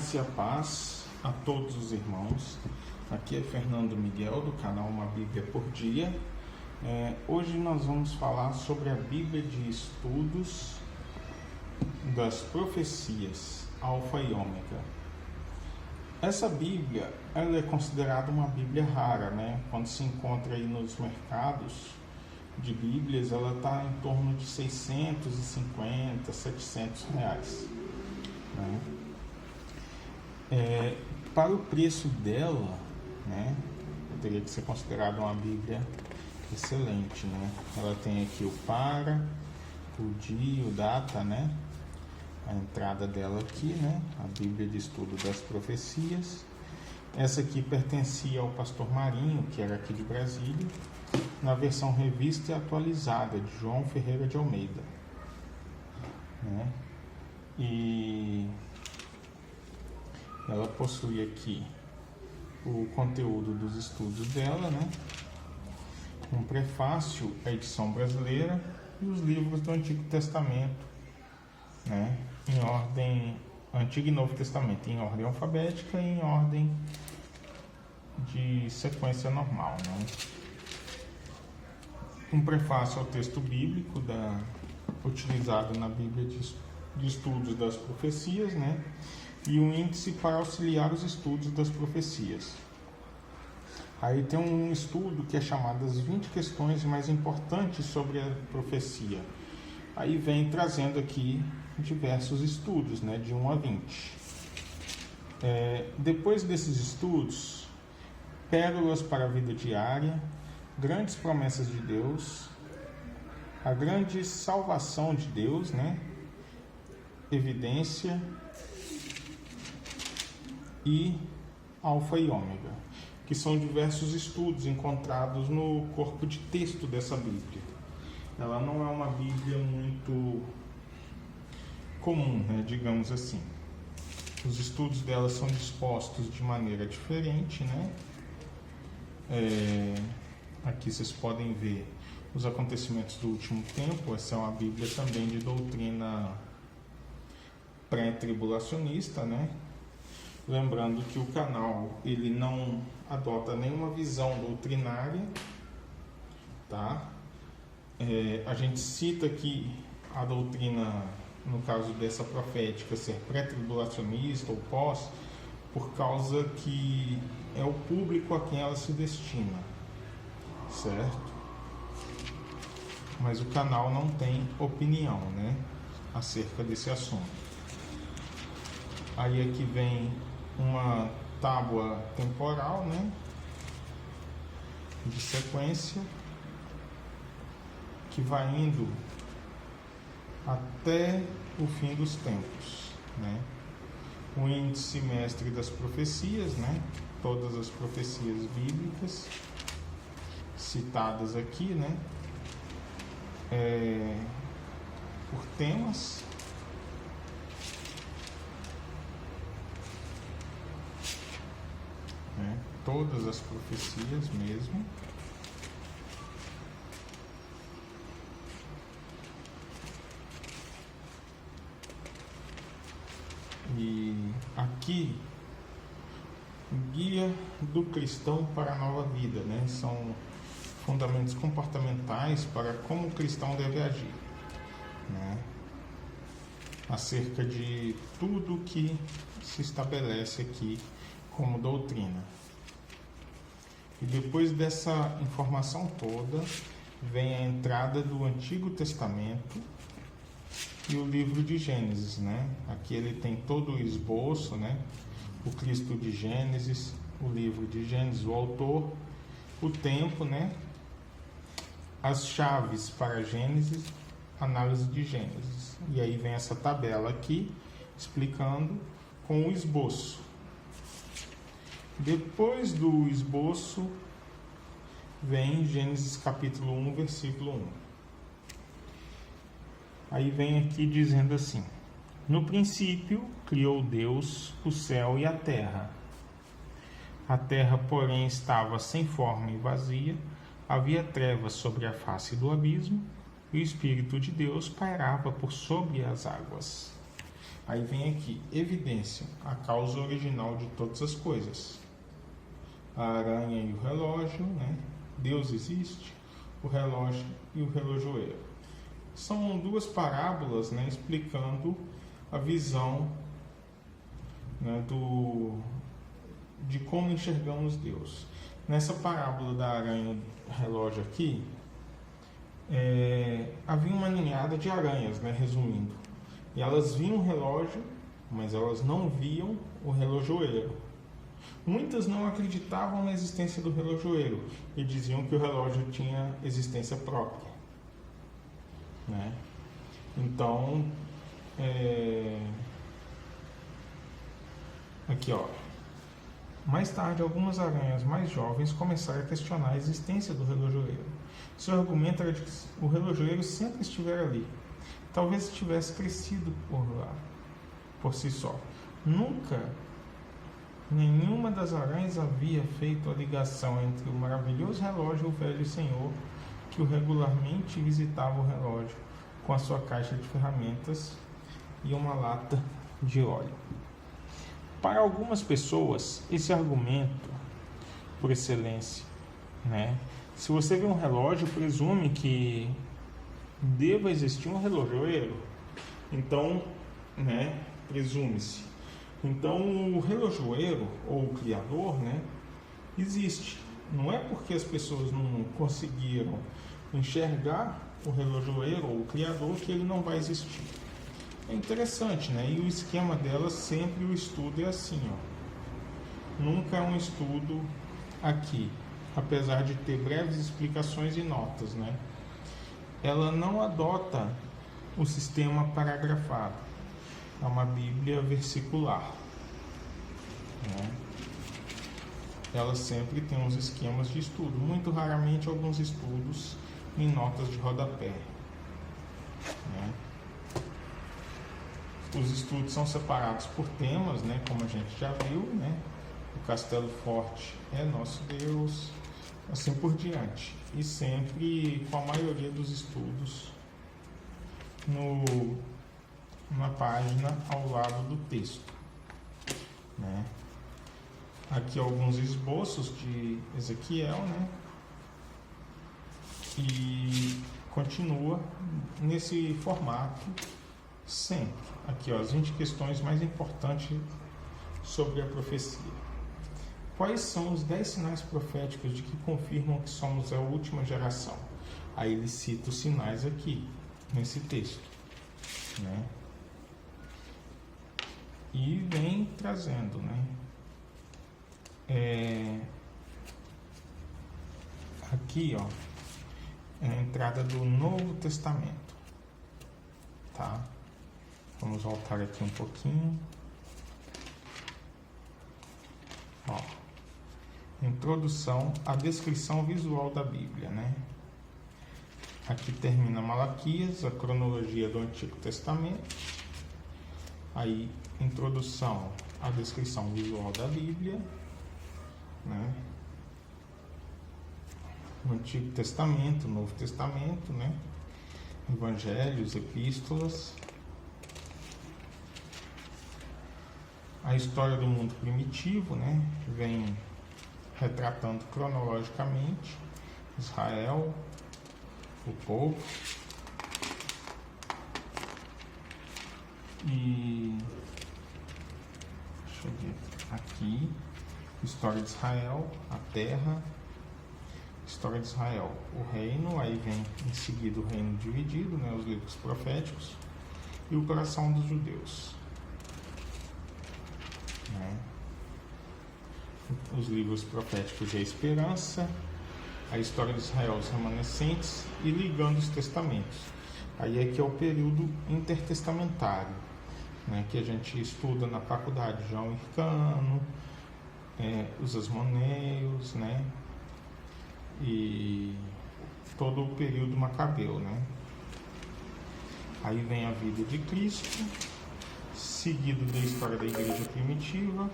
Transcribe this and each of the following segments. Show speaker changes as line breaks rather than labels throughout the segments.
graça e a paz a todos os irmãos. Aqui é Fernando Miguel, do canal Uma Bíblia por Dia. Hoje nós vamos falar sobre a Bíblia de Estudos das Profecias, Alfa e Ômega. Essa Bíblia, ela é considerada uma Bíblia rara, né? Quando se encontra aí nos mercados de Bíblias, ela está em torno de 650, 700 reais. Né? Para o preço dela, né, teria que ser considerada uma Bíblia excelente, né? Ela tem aqui o para, o dia, o data, né? A entrada dela aqui, né? A Bíblia de Estudo das Profecias. Essa aqui pertencia ao pastor Marinho, que era aqui de Brasília, na versão revista e atualizada de João Ferreira de Almeida, né? E ela possui aqui o conteúdo dos estudos dela, né? Um prefácio, a edição brasileira e os livros do Antigo Testamento, né? Em ordem Antigo e Novo Testamento, em ordem alfabética e em ordem de sequência normal, né? Um prefácio ao texto bíblico utilizado na Bíblia de Estudos das Profecias, né? E um índice para auxiliar os estudos das profecias. Aí tem um estudo que é chamado as 20 questões mais importantes sobre a profecia. Aí vem trazendo aqui diversos estudos, né, de 1 a 20. Depois desses estudos, pérolas para a vida diária, grandes promessas de Deus, a grande salvação de Deus, né, evidência e Alfa e Ômega, que são diversos estudos encontrados no corpo de texto dessa Bíblia. Ela não é uma Bíblia muito comum, né, digamos assim. Os estudos dela são dispostos de maneira diferente, né? Aqui vocês podem ver os acontecimentos do último tempo. Essa é uma Bíblia também de doutrina pré-tribulacionista, né? Lembrando que o canal ele não adota nenhuma visão doutrinária, tá? A gente cita aqui a doutrina, no caso dessa profética, ser pré-tribulacionista ou pós, por causa que é o público a quem ela se destina, certo? Mas o canal não tem opinião, né, acerca desse assunto. Aí aqui vem uma tábua temporal, né, de sequência, que vai indo até o fim dos tempos, né? O índice mestre das profecias, né? Todas as profecias bíblicas citadas aqui, né? Por temas. Todas as profecias mesmo. E aqui, guia do cristão para a nova vida, né? São fundamentos comportamentais para como o cristão deve agir, né? Acerca de tudo que se estabelece aqui como doutrina. E depois dessa informação toda, vem a entrada do Antigo Testamento e o livro de Gênesis, né? Aqui ele tem todo o esboço, né? O Cristo de Gênesis, o livro de Gênesis, o autor, o tempo, né? As chaves para Gênesis, análise de Gênesis. E aí vem essa tabela aqui, explicando com o esboço. Depois do esboço, vem Gênesis capítulo 1, versículo 1. Aí vem aqui dizendo assim: no princípio criou Deus o céu e a terra. A terra, porém, estava sem forma e vazia, havia trevas sobre a face do abismo, e o Espírito de Deus pairava por sobre as águas. Aí vem aqui, evidência, a causa original de todas as coisas. A aranha e o relógio, né? Deus existe, o relógio e o relojoeiro. São duas parábolas, né, explicando a visão, né, de como enxergamos Deus. Nessa parábola da aranha e do relógio aqui, havia uma ninhada de aranhas, né, resumindo. E elas viam o relógio, mas elas não viam o relojoeiro. Muitas não acreditavam na existência do relojoeiro e diziam que o relógio tinha existência própria, né? Então, aqui ó, mais tarde algumas aranhas mais jovens começaram a questionar a existência do relojoeiro. Seu argumento era de que o relojoeiro sempre estivera ali, talvez tivesse crescido por lá, por si só. Nunca nenhuma das aranhas havia feito a ligação entre o maravilhoso relógio e o velho senhor que regularmente visitava o relógio com a sua caixa de ferramentas e uma lata de óleo. Para algumas pessoas, esse argumento, por excelência, né? Se você vê um relógio, presume que deva existir um relojoeiro. Então, né, presume-se. Então, o relojoeiro, ou o criador, né, existe. Não é porque as pessoas não conseguiram enxergar o relojoeiro ou o criador que ele não vai existir. É interessante, né? E o esquema dela, sempre o estudo é assim, ó. Nunca é um estudo aqui, apesar de ter breves explicações e notas, né? Ela não adota o sistema paragrafado. É uma Bíblia versicular, né? Ela sempre tem uns esquemas de estudo, muito raramente alguns estudos em notas de rodapé, né? Os estudos são separados por temas, né? Como a gente já viu, né? O Castelo Forte é nosso Deus, assim por diante. E sempre com a maioria dos estudos na página ao lado do texto, né? Aqui alguns esboços de Ezequiel, né? E continua nesse formato sempre. Aqui, ó, as 20 questões mais importantes sobre a profecia. Quais são os 10 sinais proféticos de que confirmam que somos a última geração? Aí ele cita os sinais aqui, nesse texto, né? E vem trazendo, né? Aqui, ó, é a entrada do Novo Testamento, tá? Vamos voltar aqui um pouquinho. Ó, introdução à descrição visual da Bíblia, né? Aqui termina Malaquias, a cronologia do Antigo Testamento. Aí, introdução à descrição visual da Bíblia, né? O Antigo Testamento, o Novo Testamento, né? Evangelhos, epístolas. A história do mundo primitivo, né? Vem retratando cronologicamente Israel, o povo. E deixa eu ver aqui, história de Israel, a terra, história de Israel, o reino, aí vem em seguida o reino dividido, né, os livros proféticos e o coração dos judeus, né? Os livros proféticos e a esperança, a história de Israel, os remanescentes e ligando os testamentos. Aí é que é o período intertestamentário, né, que a gente estuda na faculdade, João Hircano, os Asmoneus, né, e todo o período macabeu, né. Aí vem a vida de Cristo, seguido da história da igreja primitiva,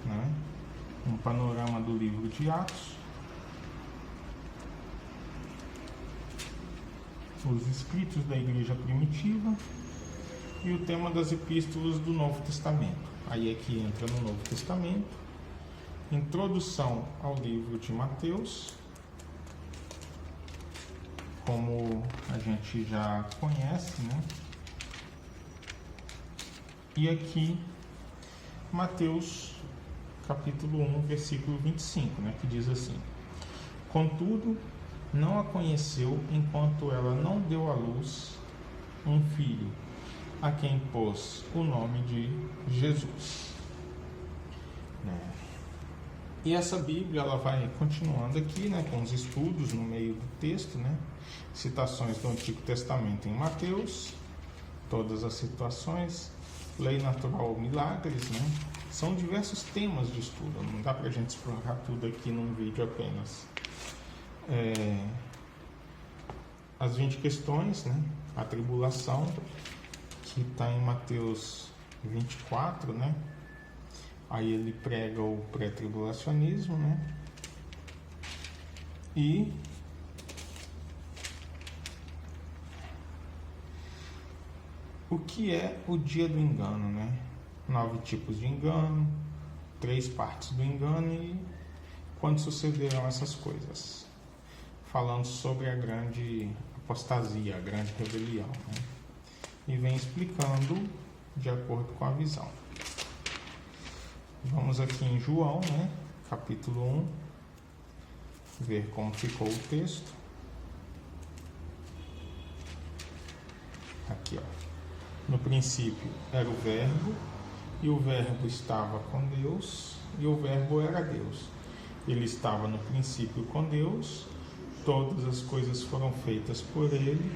né, um panorama do livro de Atos, os escritos da igreja primitiva, e o tema das epístolas do Novo Testamento. Aí é que entra no Novo Testamento, introdução ao livro de Mateus, como a gente já conhece, né? E aqui, Mateus, capítulo 1, versículo 25, né? Que diz assim: contudo, não a conheceu enquanto ela não deu à luz um filho, a quem pôs o nome de Jesus. E essa Bíblia, ela vai continuando aqui, né, com os estudos no meio do texto, né, citações do Antigo Testamento em Mateus, todas as situações, lei natural, milagres, né, são diversos temas de estudo, não dá para a gente explorar tudo aqui num vídeo apenas. As 20 questões, né, a tribulação, que está em Mateus 24, né? Aí ele prega o pré-tribulacionismo, né? E o que é o dia do engano, né? 9 tipos de engano, 3 partes do engano e quando sucederão essas coisas. Falando sobre a grande apostasia, a grande rebelião, né? E vem explicando de acordo com a visão. Vamos aqui em João, né, capítulo 1, ver como ficou o texto. Aqui, ó. No princípio era o Verbo, e o Verbo estava com Deus, e o Verbo era Deus. Ele estava no princípio com Deus, todas as coisas foram feitas por ele,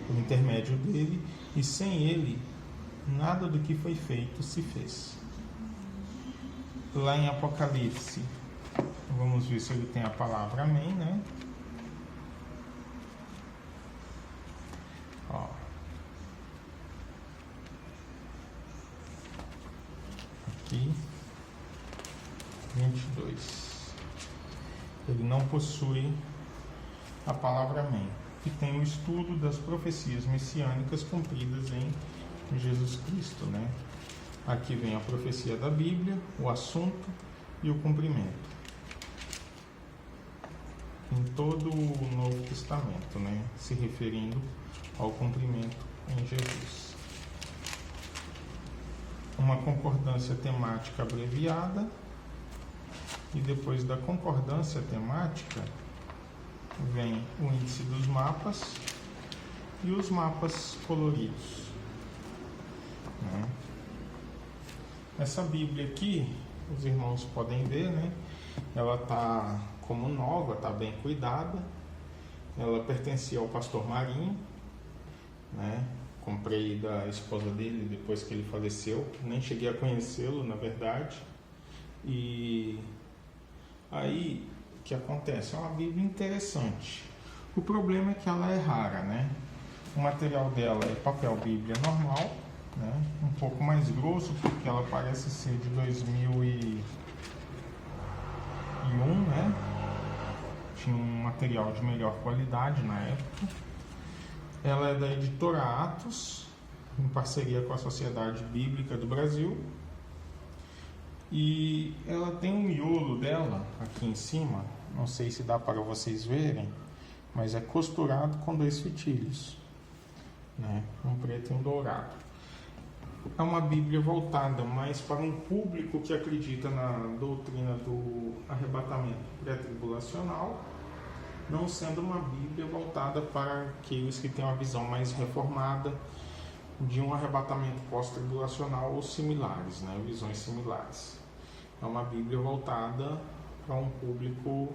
por intermédio dele, e sem ele, nada do que foi feito se fez. Lá em Apocalipse, vamos ver se ele tem a palavra amém, né? Ó. Aqui, 22. Ele não possui a palavra amém, que tem o estudo das profecias messiânicas cumpridas em Jesus Cristo, né? Aqui vem a profecia da Bíblia, o assunto e o cumprimento. Em todo o Novo Testamento, né? Se referindo ao cumprimento em Jesus. Uma concordância temática abreviada, e depois da concordância temática vem o índice dos mapas e os mapas coloridos, né? Essa Bíblia aqui, os irmãos podem ver, né? Ela está como nova, está bem cuidada. Ela pertencia ao pastor Marinho, né? Comprei da esposa dele depois que ele faleceu. Nem cheguei a conhecê-lo, na verdade. E aí, o que acontece? É uma Bíblia interessante. O problema é que ela é rara, né? O material dela é papel Bíblia normal, né? Um pouco mais grosso, porque ela parece ser de 2001, né? Tinha um material de melhor qualidade na época. Ela é da editora Atos, em parceria com a Sociedade Bíblica do Brasil. E ela tem um miolo dela aqui em cima, não sei se dá para vocês verem, mas é costurado com 2 fitilhos, né? Um preto e um dourado. É uma Bíblia voltada mais para um público que acredita na doutrina do arrebatamento pré-tribulacional, não sendo uma Bíblia voltada para aqueles que têm uma visão mais reformada de um arrebatamento pós-tribulacional ou similares, né? Visões similares. É uma Bíblia voltada para um público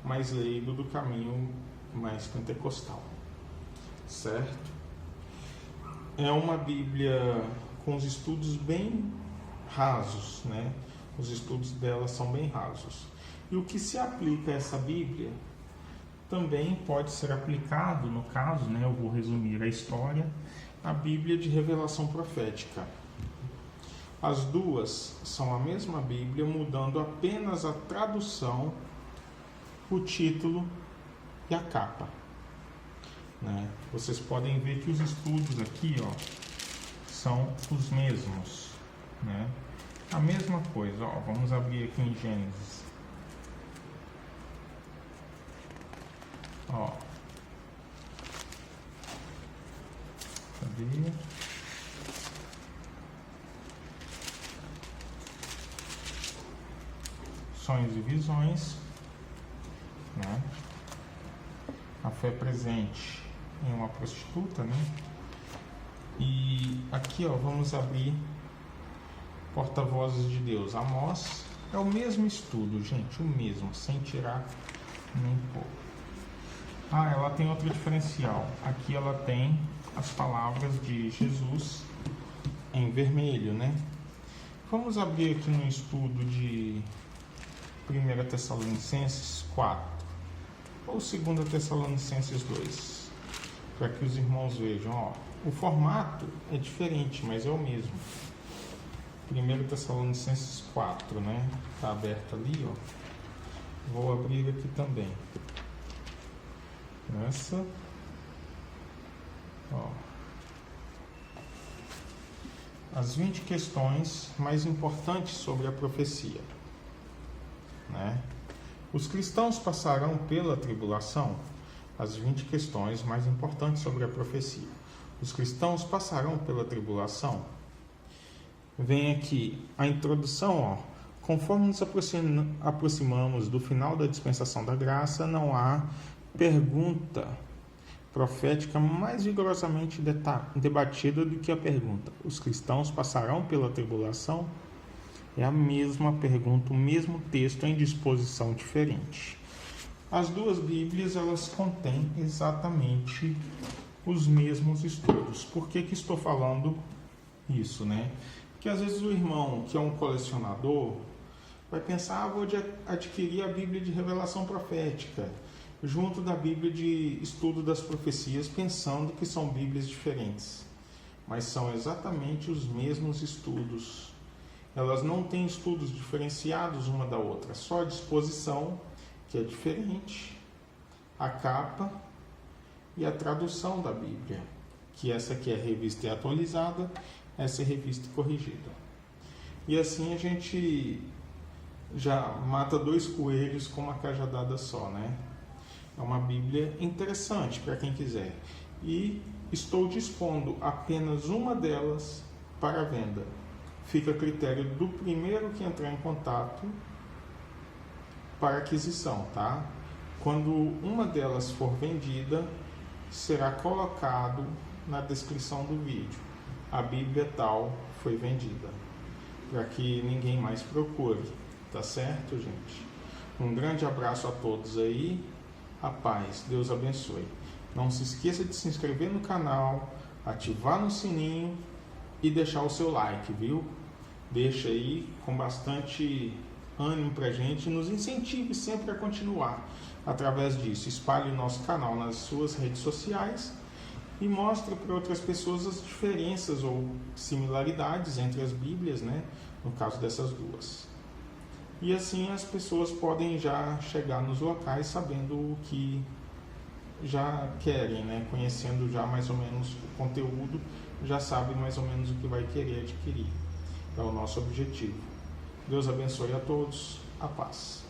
mais leigo do caminho mais pentecostal, certo? É uma Bíblia com os estudos bem rasos, né? Os estudos dela são bem rasos. E o que se aplica a essa Bíblia também pode ser aplicado, no caso, né? Eu vou resumir a história, a Bíblia de revelação profética. As duas são a mesma Bíblia, mudando apenas a tradução, o título e a capa, né? Vocês podem ver que os estudos aqui, ó, são os mesmos, né? A mesma coisa, ó, vamos abrir aqui em Gênesis. Ó. Cadê? Sonhos e visões, né? A fé presente em uma prostituta, né? E aqui, ó, vamos abrir Porta-Vozes de Deus, Amós. É o mesmo estudo, gente, o mesmo, sem tirar nem pôr. Ah, ela tem outro diferencial. Aqui ela tem as palavras de Jesus em vermelho, né? Vamos abrir aqui no estudo de 1 Tessalonicenses 4 ou 2 Tessalonicenses 2, para que os irmãos vejam, ó. O formato é diferente, mas é o mesmo. 1 Tessalonicenses 4, né? Está aberto ali, ó. Vou abrir aqui também. Essa. Ó. As 20 questões mais importantes sobre a profecia, né? Os cristãos passarão pela tribulação. As 20 questões mais importantes sobre a profecia. Os cristãos passarão pela tribulação. Vem aqui a introdução, ó. Conforme nos aproximamos do final da dispensação da graça, não há pergunta profética mais vigorosamente debatida do que a pergunta: os cristãos passarão pela tribulação? É a mesma pergunta, o mesmo texto em disposição diferente. As duas Bíblias, elas contêm exatamente os mesmos estudos. Por que estou falando isso, né? Porque às vezes o irmão que é um colecionador vai pensar, vou adquirir a Bíblia de revelação profética junto da Bíblia de estudo das profecias, pensando que são Bíblias diferentes. Mas são exatamente os mesmos estudos. Elas não têm estudos diferenciados uma da outra, só a disposição que é diferente, a capa e a tradução da Bíblia, que essa aqui é revista e atualizada, essa é revista e corrigida. E assim a gente já mata 2 coelhos com uma cajadada só, né? É uma Bíblia interessante para quem quiser. E estou dispondo apenas uma delas para venda. Fica a critério do primeiro que entrar em contato para aquisição, tá? Quando uma delas for vendida, será colocado na descrição do vídeo: a Bíblia tal foi vendida, para que ninguém mais procure, tá certo, gente? Um grande abraço a todos aí, a paz, Deus abençoe. Não se esqueça de se inscrever no canal, ativar no sininho e deixar o seu like, viu? Deixa aí com bastante ânimo pra gente, nos incentive sempre a continuar através disso. Espalhe o nosso canal nas suas redes sociais e mostre para outras pessoas as diferenças ou similaridades entre as Bíblias, né? No caso dessas duas. E assim as pessoas podem já chegar nos locais sabendo o que já querem, né? Conhecendo já mais ou menos o conteúdo, já sabe mais ou menos o que vai querer adquirir. É o nosso objetivo. Deus abençoe a todos. A paz.